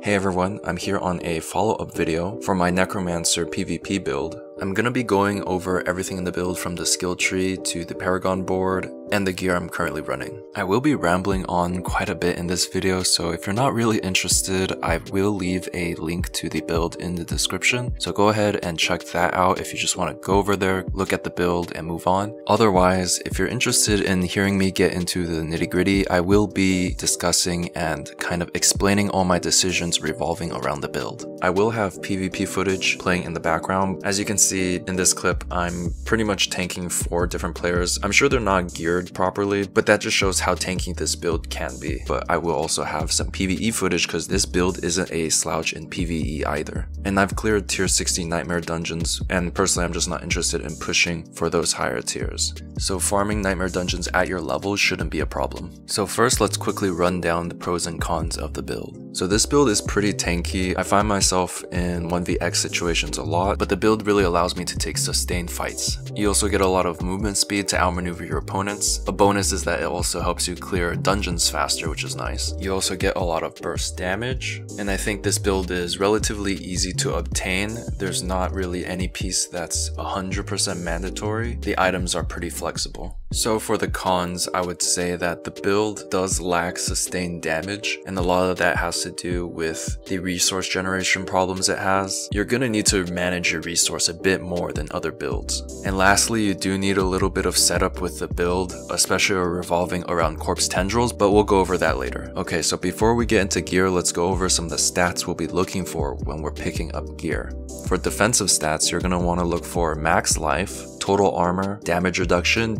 Hey everyone, I'm here on a follow-up video for my Necromancer PVP build. I'm gonna be going over everything in the build from the skill tree to the Paragon Board and the gear I'm currently running. I will be rambling on quite a bit in this video, so if you're not really interested, I will leave a link to the build in the description. So go ahead and check that out if you just want to go over there, look at the build and move on. Otherwise, if you're interested in hearing me get into the nitty-gritty, I will be discussing and kind of explaining all my decisions revolving around the build. I will have PvP footage playing in the background. As you can see in this clip, I'm pretty much tanking 4 different players. I'm sure they're not geared properly, but that just shows how tanky this build can be. But I will also have some PvE footage because this build isn't a slouch in PvE either. And I've cleared tier 60 nightmare dungeons, and personally I'm just not interested in pushing for those higher tiers. So farming nightmare dungeons at your level shouldn't be a problem. So first, let's quickly run down the pros and cons of the build. So this build is pretty tanky. I find myself in 1vx situations a lot, but the build really allows me to take sustained fights. You also get a lot of movement speed to outmaneuver your opponents. A bonus is that it also helps you clear dungeons faster, which is nice. You also get a lot of burst damage, and I think this build is relatively easy to obtain. There's not really any piece that's 100% mandatory. The items are pretty flexible. So for the cons, I would say that the build does lack sustained damage, and a lot of that has to do with the resource generation problems it has. You're gonna need to manage your resource a bit more than other builds. And lastly, you do need a little bit of setup with the build, especially revolving around corpse tendrils, but we'll go over that later. Okay, so before we get into gear, let's go over some of the stats we'll be looking for when we're picking up gear. For defensive stats, you're gonna wanna look for max life, total armor, damage reduction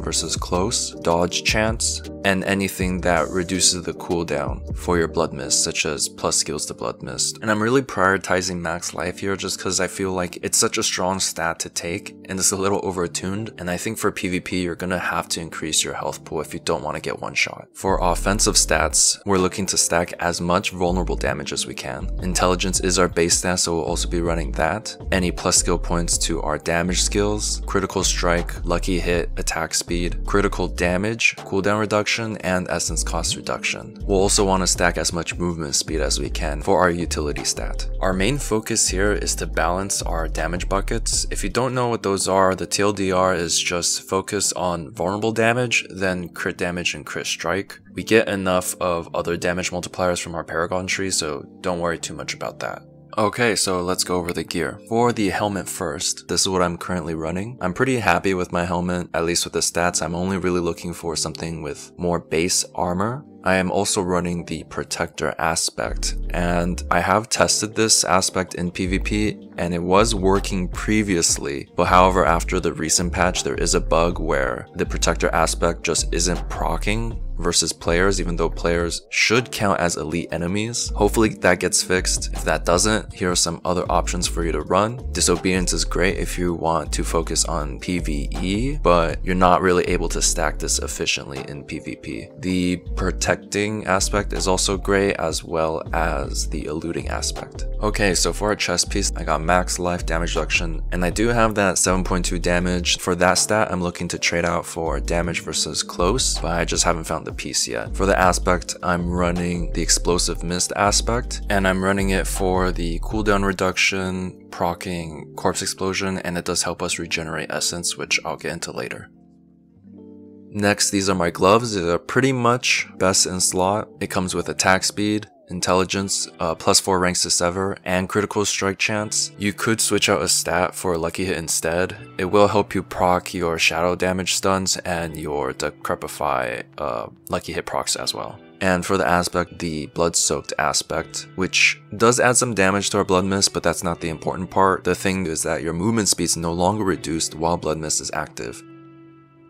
versus close, dodge chance, and anything that reduces the cooldown for your blood mist, such as plus skills to blood mist. And I'm really prioritizing max life here just because I feel like it's such a strong stat to take and it's a little overtuned, and I think for PvP you're gonna have to increase your health pool if you don't want to get one shot. For offensive stats, we're looking to stack as much vulnerable damage as we can. Intelligence is our base stat, so we'll also be running that. Any plus skill points to our damage skills, critical strike, lucky hit, attack speed, critical damage, cooldown reduction, and essence cost reduction. We'll also want to stack as much movement speed as we can for our utility stat. Our main focus here is to balance our damage buckets. If you don't know what those are, the TLDR is just focus on vulnerable damage, then crit damage and crit strike. We get enough of other damage multipliers from our Paragon tree, so don't worry too much about that. Okay, so let's go over the gear. For the helmet first, this is what I'm currently running. I'm pretty happy with my helmet, at least with the stats. I'm only really looking for something with more base armor. I am also running the protector aspect, and I have tested this aspect in PvP and it was working previously, but however after the recent patch there is a bug where the protector aspect just isn't proccing versus players, even though players should count as elite enemies. Hopefully that gets fixed. If that doesn't, here are some other options for you to run. Disobedience is great if you want to focus on PvE, but you're not really able to stack this efficiently in PvP. The protecting aspect is also great, as well as the eluding aspect. Okay, so for a chest piece, I got max life, damage reduction, and I do have that 7.2 damage. For that stat, I'm looking to trade out for damage versus close, but I just haven't found the piece yet. For the aspect, I'm running the explosive mist aspect, and I'm running it for the cooldown reduction, proccing corpse explosion, and it does help us regenerate essence, which I'll get into later. Next, these are my gloves. They're pretty much best in slot. It comes with attack speed, intelligence, plus 4 ranks to Sever, and critical strike chance. You could switch out a stat for a lucky hit instead. It will help you proc your shadow damage stuns and your decrepify lucky hit procs as well. And for the aspect, the blood soaked aspect, which does add some damage to our blood mist, but that's not the important part. The thing is that your movement speed is no longer reduced while blood mist is active.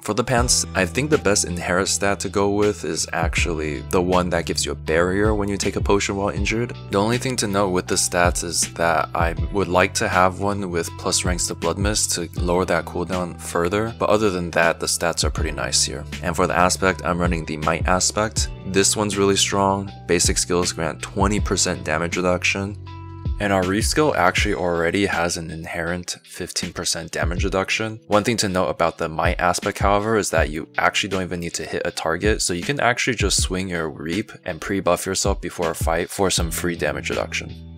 For the pants, I think the best inherit stat to go with is actually the one that gives you a barrier when you take a potion while injured. The only thing to note with the stats is that I would like to have one with plus ranks to blood mist to lower that cooldown further, but other than that, the stats are pretty nice here. And for the aspect, I'm running the might aspect. This one's really strong. Basic skills grant 20% damage reduction. And our reskill actually already has an inherent 15% damage reduction. One thing to note about the might aspect, however, is that you actually don't even need to hit a target, so you can actually just swing your reap and pre-buff yourself before a fight for some free damage reduction.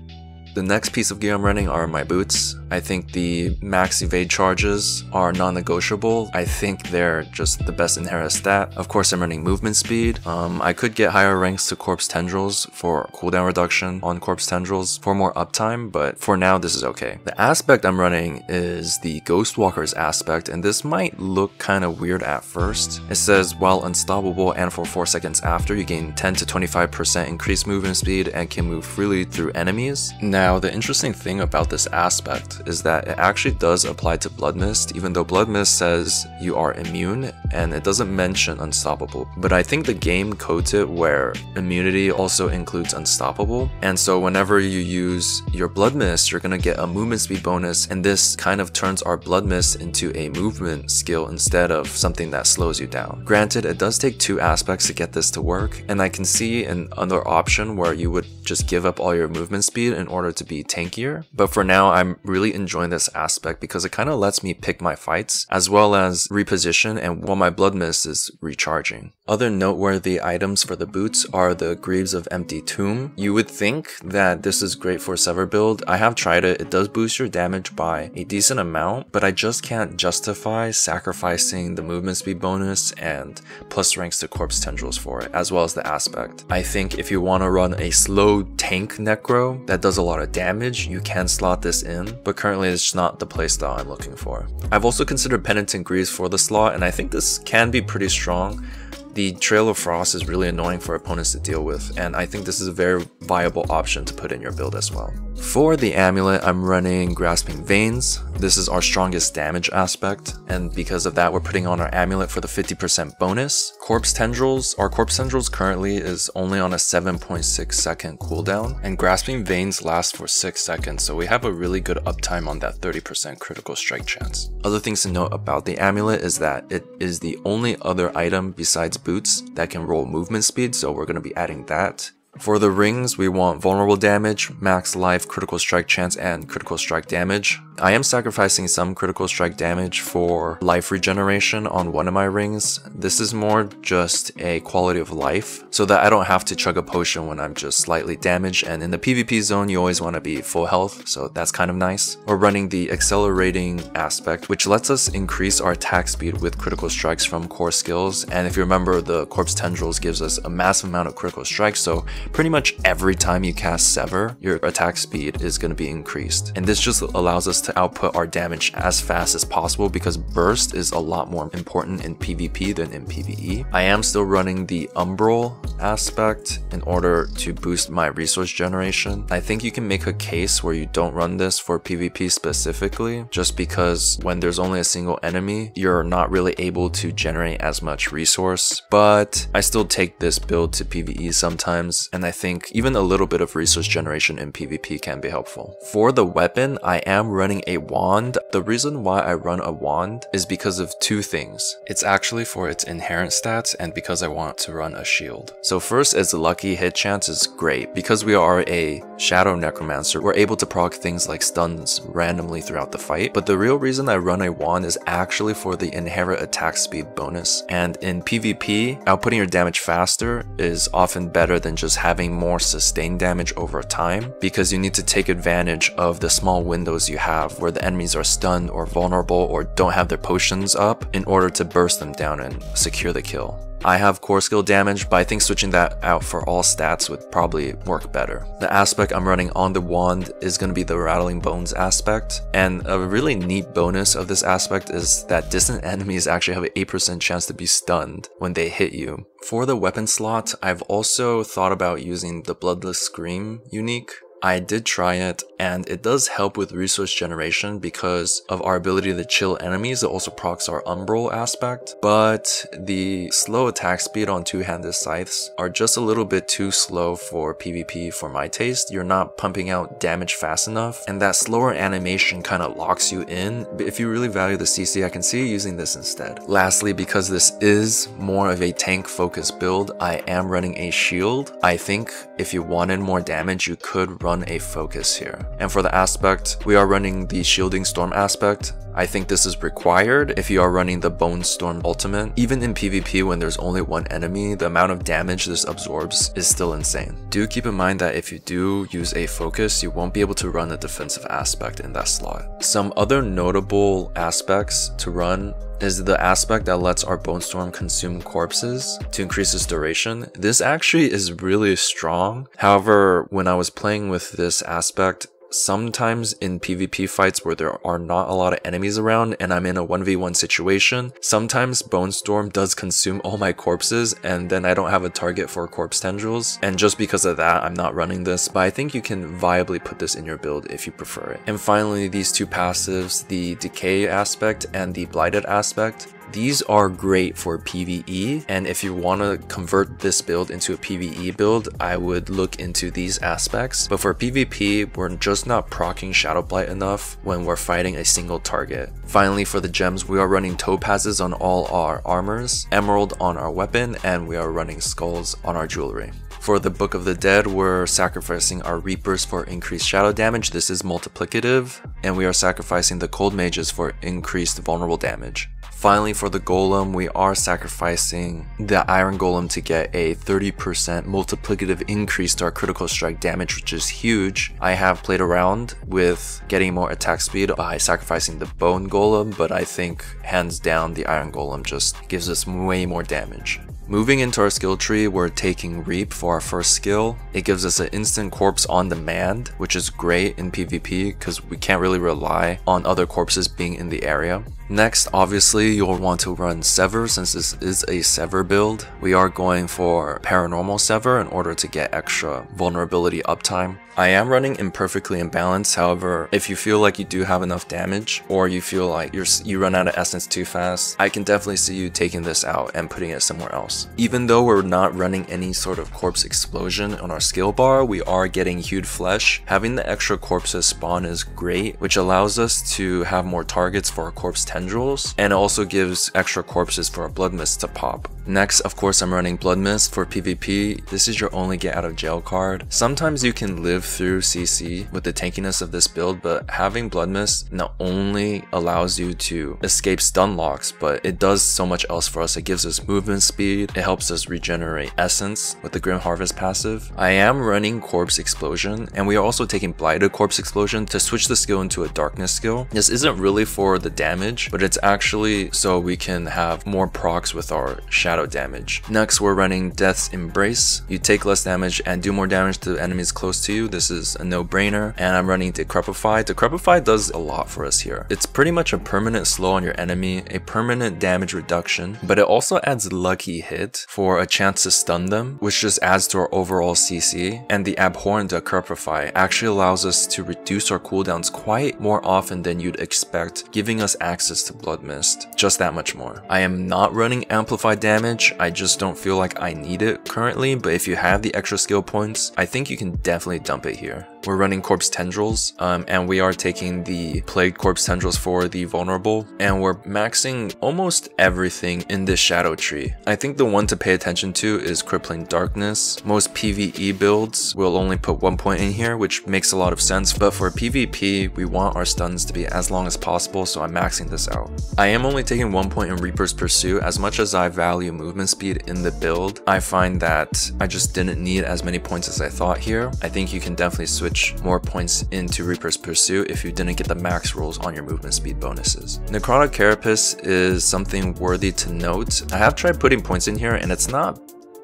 The next piece of gear I'm running are my boots. I think the max evade charges are non-negotiable. I think they're just the best inherent stat. Of course, I'm running movement speed. I could get higher ranks to corpse tendrils for cooldown reduction on corpse tendrils for more uptime, but for now this is okay. The aspect I'm running is the Ghost Walker's aspect, and this might look kind of weird at first. It says while unstoppable and for 4 seconds after, you gain 10 to 25% increased movement speed and can move freely through enemies. Now, the interesting thing about this aspect is that it actually does apply to Blood Mist, even though Blood Mist says you are immune and it doesn't mention unstoppable. But I think the game codes it where immunity also includes unstoppable, and so whenever you use your Blood Mist, you're gonna get a movement speed bonus, and this kind of turns our Blood Mist into a movement skill instead of something that slows you down. Granted, it does take 2 aspects to get this to work, and I can see another option where you would just give up all your movement speed in order to be tankier, but for now I'm really enjoying this aspect because it kind of lets me pick my fights as well as reposition and while my Blood Mist is recharging. Other noteworthy items for the boots are the Greaves of Empty Tomb. You would think that this is great for Sever build. I have tried it. It does boost your damage by a decent amount, but I just can't justify sacrificing the movement speed bonus and plus ranks to corpse tendrils for it, as well as the aspect. I think if you want to run a slow tank Necro that does a lot of damage, you can slot this in, but currently it's not the playstyle I'm looking for. I've also considered Penitent Greaves for the slot, and I think this can be pretty strong. The Trail of Frost is really annoying for opponents to deal with, and I think this is a very viable option to put in your build as well. For the amulet, I'm running Grasping Veins. This is our strongest damage aspect, and because of that, we're putting on our amulet for the 50% bonus. Corpse Tendrils, our Corpse Tendrils currently is only on a 7.6 second cooldown, and Grasping Veins lasts for 6 seconds, so we have a really good uptime on that 30% critical strike chance. Other things to note about the amulet is that it is the only other item besides boots that can roll movement speed, so we're going to be adding that. For the rings, we want vulnerable damage, max life, critical strike chance, and critical strike damage. I am sacrificing some critical strike damage for life regeneration on one of my rings. This is more just a quality of life, so that I don't have to chug a potion when I'm just slightly damaged, and in the PvP zone you always want to be full health, so that's kind of nice. We're running the accelerating aspect, which lets us increase our attack speed with critical strikes from core skills, and if you remember, the Corpse Tendrils gives us a massive amount of critical strikes, so pretty much every time you cast Sever, your attack speed is going to be increased, and this just allows us to output our damage as fast as possible because burst is a lot more important in PvP than in PvE. I am still running the Umbral aspect in order to boost my resource generation. I think you can make a case where you don't run this for PvP specifically, just because when there's only a single enemy, you're not really able to generate as much resource, but I still take this build to PvE sometimes, and I think even a little bit of resource generation in PvP can be helpful. For the weapon, I am running a wand. The reason why I run a wand is because of 2 things. It's actually for its inherent stats and because I want to run a shield. So first is the lucky hit chance is great. Because we are a shadow necromancer, we're able to proc things like stuns randomly throughout the fight, but the real reason I run a wand is actually for the inherent attack speed bonus. And in PvP, outputting your damage faster is often better than just having more sustained damage over time, because you need to take advantage of the small windows you have where the enemies are stunned or vulnerable or don't have their potions up in order to burst them down and secure the kill. I have core skill damage, but I think switching that out for all stats would probably work better. The aspect I'm running on the wand is going to be the Rattling Bones aspect, and a really neat bonus of this aspect is that distant enemies actually have an 8% chance to be stunned when they hit you. For the weapon slot, I've also thought about using the Bloodless Scream unique. I did try it, and it does help with resource generation because of our ability to chill enemies. It also procs our Umbral aspect, but the slow attack speed on two-handed scythes are just a little bit too slow for PvP for my taste. You're not pumping out damage fast enough, and that slower animation kind of locks you in. But if you really value the CC, I can see you using this instead. Lastly, because this is more of a tank-focused build, I am running a shield. I think if you wanted more damage, you could run run a focus here. And for the aspect, we are running the Shielding Storm aspect. I think this is required if you are running the Bone Storm ultimate. Even in PvP when there's only one enemy, the amount of damage this absorbs is still insane. Do keep in mind that if you do use a focus, you won't be able to run a defensive aspect in that slot. Some other notable aspects to run is the aspect that lets our Bone Storm consume corpses to increase its duration. This actually is really strong. However, when I was playing with this aspect, sometimes in PvP fights where there are not a lot of enemies around and I'm in a 1v1 situation, sometimes Bone Storm does consume all my corpses and then I don't have a target for corpse tendrils, and just because of that I'm not running this, but I think you can viably put this in your build if you prefer it. And finally, these two passives, the Decay aspect and the Blighted aspect, these are great for PvE, and if you want to convert this build into a PvE build, I would look into these aspects. But for PvP, we're just not proccing Shadow Blight enough when we're fighting a single target. Finally, for the gems, we are running topazes on all our armors, emerald on our weapon, and we are running skulls on our jewelry. For the Book of the Dead, we're sacrificing our Reapers for increased shadow damage. This is multiplicative, and we are sacrificing the Cold Mages for increased vulnerable damage. Finally, for the Golem, we are sacrificing the Iron Golem to get a 30% multiplicative increase to our critical strike damage, which is huge. I have played around with getting more attack speed by sacrificing the Bone Golem, but I think hands down the Iron Golem just gives us way more damage. Moving into our skill tree, we're taking Reap for our first skill. It gives us an instant corpse on demand, which is great in PvP because we can't really rely on other corpses being in the area. Next, obviously, you'll want to run Sever since this is a Sever build. We are going for Paranormal Sever in order to get extra vulnerability uptime. I am running Imperfectly Imbalanced, however, if you feel like you do have enough damage or you feel like you run out of essence too fast, I can definitely see you taking this out and putting it somewhere else. Even though we're not running any sort of corpse explosion on our skill bar, we are getting Hewed Flesh. Having the extra corpses spawn is great, which allows us to have more targets for our corpse tendrils, and it also gives extra corpses for our Blood Mist to pop. Next, of course, I'm running Blood Mist for PvP. This is your only get out of jail card. Sometimes you can live through CC with the tankiness of this build, but having Blood Mist not only allows you to escape stun locks, but it does so much else for us. It gives us movement speed, it helps us regenerate essence with the Grim Harvest passive. I am running Corpse Explosion, and we are also taking Blighted Corpse Explosion to switch the skill into a Darkness skill. This isn't really for the damage, but it's actually so we can have more procs with our shadow damage. Next, we're running Death's Embrace. You take less damage and do more damage to enemies close to you. This is a no-brainer. And I'm running Decrepify. Decrepify does a lot for us here. It's pretty much a permanent slow on your enemy, a permanent damage reduction, but it also adds Lucky Hit for a chance to stun them, which just adds to our overall CC. And the Abhorrent Decrepify actually allows us to reduce our cooldowns quite more often than you'd expect, giving us access to Blood Mist just that much more. I am not running Amplified Damage. I just don't feel like I need it currently, but if you have the extra skill points, I think you can definitely dump it here. We're running Corpse Tendrils, and we are taking the Plagued Corpse Tendrils for the vulnerable, and we're maxing almost everything in this shadow tree. I think the one to pay attention to is Crippling Darkness. Most PvE builds will only put 1 point in here, which makes a lot of sense, but for PvP, we want our stuns to be as long as possible, so I'm maxing this out. I am only taking 1 point in Reaper's Pursuit. As much as I value movement speed in the build, I find that I just didn't need as many points as I thought here. I think you can definitely switch more points into Reaper's Pursuit if you didn't get the max rolls on your movement speed bonuses. Necrotic Carapace is something worthy to note. I have tried putting points in here and it's not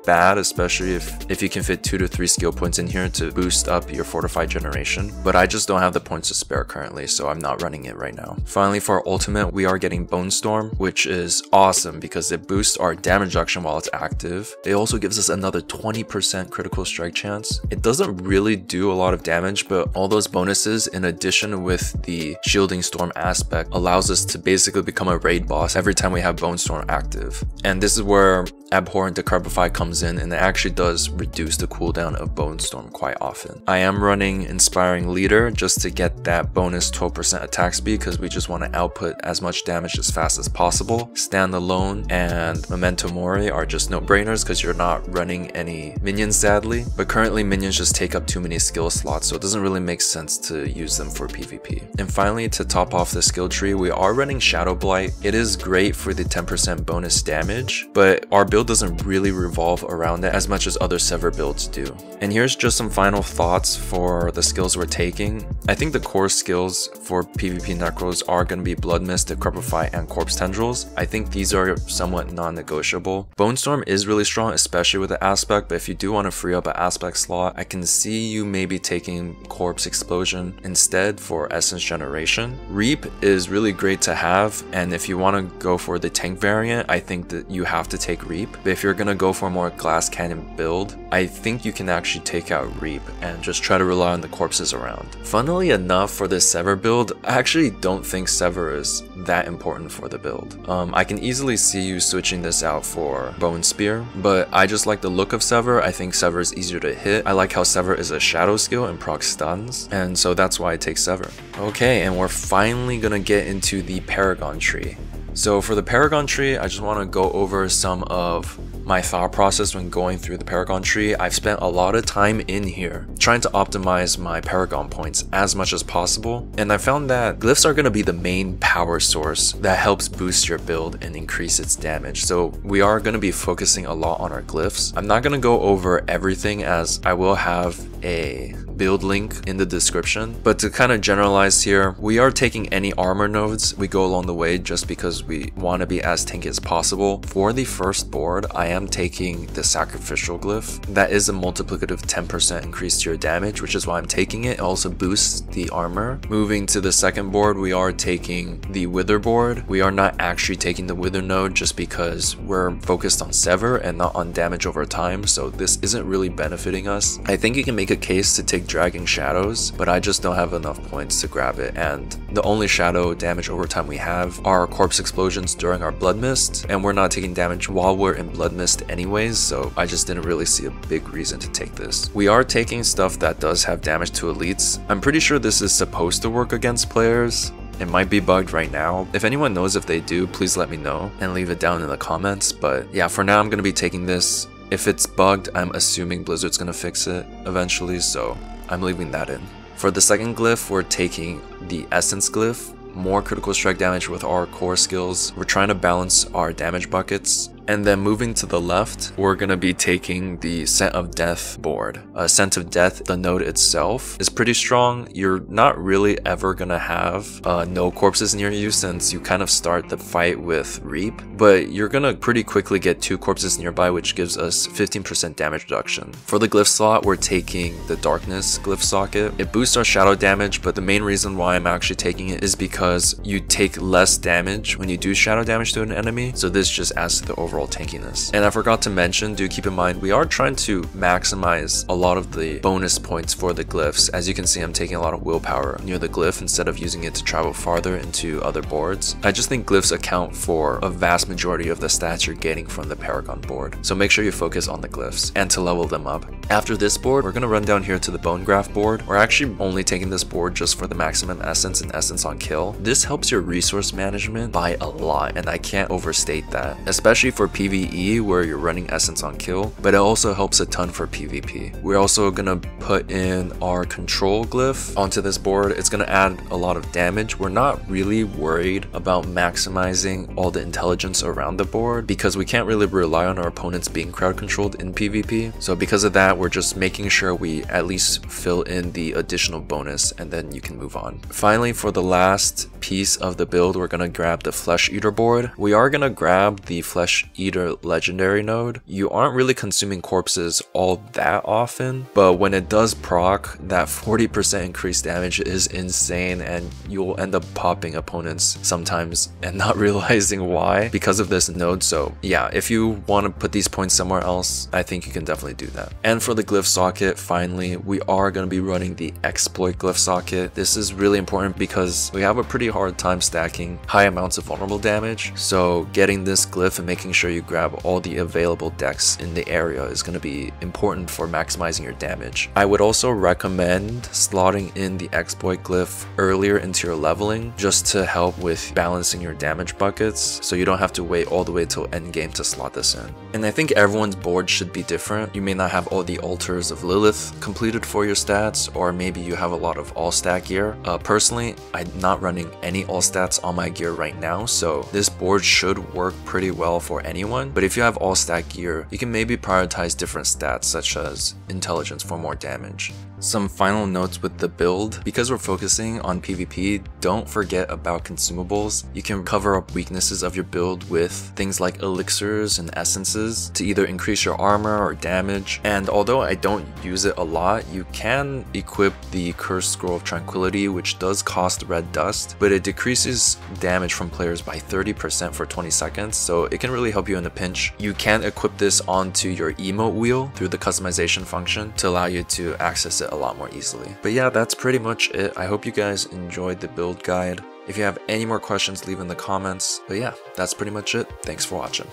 bad, especially if you can fit 2 to 3 skill points in here to boost up your fortified generation, but I just don't have the points to spare currently, so I'm not running it right now. Finally, for our ultimate, we are getting Bone Storm, which is awesome because it boosts our damage reduction while it's active. It also gives us another 20% critical strike chance. It doesn't really do a lot of damage, but all those bonuses in addition with the Shielding Storm aspect allows us to basically become a raid boss every time we have Bone Storm active. And this is where Abhorrent Decrepify comes comes in, and it actually does reduce the cooldown of Bone Storm quite often. I am running Inspiring Leader just to get that bonus 12% attack speed because we just want to output as much damage as fast as possible. Stand Alone and Memento Mori are just no-brainers because you're not running any minions sadly, but currently minions just take up too many skill slots, so it doesn't really make sense to use them for PvP. And finally, to top off the skill tree, we are running Shadow Blight. It is great for the 10% bonus damage, but our build doesn't really revolve around it as much as other Sever builds do. And here's just some final thoughts for the skills we're taking. I think the core skills for PvP Necros are going to be Blood Mist, Decrepify, and Corpse Tendrils. I think these are somewhat non-negotiable. Bone Storm is really strong, especially with the aspect, but if you do want to free up an aspect slot, I can see you maybe taking Corpse Explosion instead for Essence Generation. Reap is really great to have, and if you want to go for the tank variant, I think that you have to take Reap. But if you're going to go for a more Glass Cannon build, I think you can actually take out Reap and just try to rely on the corpses around. Funnily enough, for this Sever build, I actually don't think Sever is that important for the build. I can easily see you switching this out for Bone Spear, but I just like the look of Sever. I think Sever is easier to hit. I like how Sever is a shadow skill and proc stuns, and so that's why I take Sever. Okay, and we're finally gonna get into the Paragon tree. So for the Paragon tree, I just want to go over some of my thought process when going through the Paragon tree. I've spent a lot of time in here trying to optimize my Paragon points as much as possible, and I found that glyphs are going to be the main power source that helps boost your build and increase its damage. So we are going to be focusing a lot on our glyphs. I'm not going to go over everything as I will have a build link in the description, but to kind of generalize here, we are taking any armor nodes we go along the way just because we want to be as tanky as possible. For the first board, I am taking the Sacrificial Glyph. That is a multiplicative 10% increase to your damage, which is why I'm taking it. It also boosts the armor. Moving to the second board, we are taking the Wither board. We are not actually taking the Wither node just because we're focused on Sever and not on damage over time, so this isn't really benefiting us. I think you can make a case to take Dragging Shadows, but I just don't have enough points to grab it, and the only shadow damage over time we have are Corpse Explosions during our Blood Mist, and we're not taking damage while we're in Blood Mist anyways, so I just didn't really see a big reason to take this. We are taking stuff that does have damage to elites. I'm pretty sure this is supposed to work against players. It might be bugged right now. If anyone knows if they do, please let me know and leave it down in the comments, but yeah, for now I'm going to be taking this. If it's bugged, I'm assuming Blizzard's going to fix it eventually, so I'm leaving that in. For the second glyph, we're taking the Essence Glyph. More critical strike damage with our core skills. We're trying to balance our damage buckets. And then moving to the left, we're going to be taking the Scent of Death board. Scent of Death, the node itself, is pretty strong. You're not really ever going to have no corpses near you since you kind of start the fight with Reap, but you're going to pretty quickly get 2 corpses nearby, which gives us 15% damage reduction. For the glyph slot, we're taking the Darkness glyph socket. It boosts our shadow damage, but the main reason why I'm actually taking it is because you take less damage when you do shadow damage to an enemy, so this just adds to the overall tankiness. And I forgot to mention, do keep in mind, we are trying to maximize a lot of the bonus points for the glyphs. As you can see, I'm taking a lot of willpower near the glyph instead of using it to travel farther into other boards. I just think glyphs account for a vast majority of the stats you're getting from the Paragon board, so make sure you focus on the glyphs and to level them up. After this board, we're going to run down here to the Bone Graft board. We're actually only taking this board just for the maximum essence and essence on kill. This helps your resource management by a lot, and I can't overstate that, especially for PvE where you're running essence on kill, but it also helps a ton for PvP. We're also gonna put in our control glyph onto this board. It's gonna add a lot of damage. We're not really worried about maximizing all the intelligence around the board because we can't really rely on our opponents being crowd controlled in PvP. So because of that, we're just making sure we at least fill in the additional bonus, and then you can move on. Finally, for the last piece of the build, we're gonna grab the Flesh Eater board. We are gonna grab the Flesh Eater legendary node. You aren't really consuming corpses all that often, but when it does proc, that 40% increased damage is insane, and you'll end up popping opponents sometimes and not realizing why because of this node. So yeah, if you want to put these points somewhere else, I think you can definitely do that. And for the glyph socket, finally, we are going to be running the Exploit glyph socket. This is really important because we have a pretty hard time stacking high amounts of vulnerable damage, so getting this glyph and making sure sure you grab all the available decks in the area is going to be important for maximizing your damage. I would also recommend slotting in the exploit glyph earlier into your leveling just to help with balancing your damage buckets, so you don't have to wait all the way till endgame to slot this in. And I think everyone's board should be different. You may not have all the altars of Lilith completed for your stats, or maybe you have a lot of all stat gear. Personally, I'm not running any all stats on my gear right now, so this board should work pretty well for anyone. But if you have all stat gear, you can maybe prioritize different stats such as intelligence for more damage. Some final notes with the build: because we're focusing on PvP, don't forget about consumables. You can cover up weaknesses of your build with things like elixirs and essences to either increase your armor or damage. And although I don't use it a lot, you can equip the Cursed Scroll of Tranquility, which does cost red dust, but it decreases damage from players by 30% for 20 seconds, so it can really help you in a pinch. You can equip this onto your emote wheel through the customization function to allow you to access it a lot more easily. But yeah, that's pretty much it. I hope you guys enjoyed the build guide. If you have any more questions, leave in the comments. But yeah, that's pretty much it. Thanks for watching.